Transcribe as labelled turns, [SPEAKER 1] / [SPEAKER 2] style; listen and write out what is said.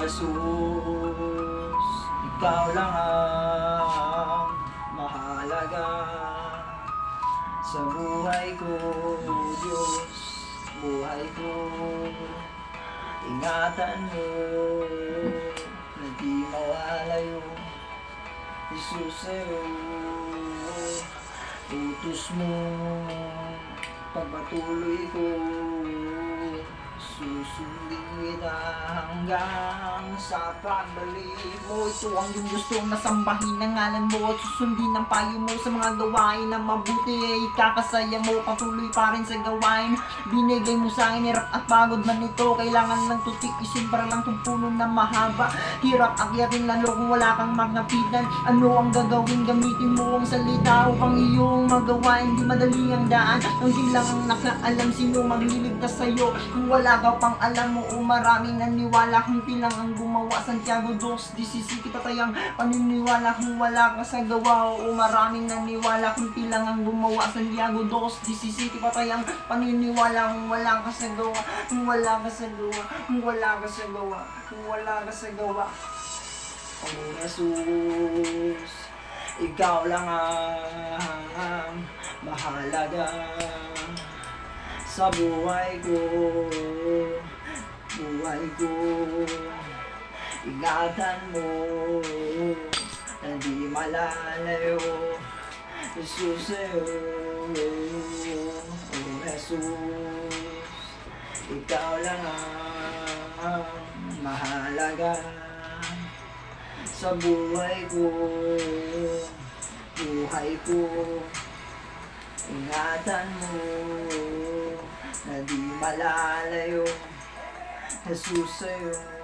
[SPEAKER 1] Jesus, ikaw lang ang mahalaga sa buhay ko, Diyos, buhay ko. Ingatan mo na di mawalayo, Jesus, sa'yo. Utos mo, pagpatuloy ko, susundin kita hanggang sa pagbalik mo. Ito ang iyong gusto na sambahin ang ngalan mo at susundin ang payo mo sa mga gawain na mabuti ay ikakasaya mo. Patuloy pa rin sa gawain binigay mo sa akin. Hirap at pagod man ito, kailangan lang tutiisin para lang itong puno na mahaba. Hirap akyatin lalo kung wala kang magnapitan. Ano ang gagawin? Gamitin mo ang salita upang iyong magawa. Hindi madali ang daan, hindi lang ang nakaalam sino magliligtas sa'yo. Kung wala ka pang alam mo o maraming naniwala, kunti lang ang gumawa. Santiago 2:17 patayang paniniwala kung wala ka sa gawa. O maraming naniwala, kunti lang ang gumawa. Santiago 2:17 patayang paniniwala kung wala ka sa gawa. Kung wala ka sa gawa, kung wala ka sa gawa, kung wala ka sa gawa. Oh Jesus, ikaw lang ang mahalaga sa buhay ko, buhay ko. Ingatan mo na di malalayo, Jesus, sa'yo. Oh Jesus, ikaw lang ang mahalaga sa buhay ko, buhay ko. Ingatan mo na di malalayo, Jesus, sa'yo.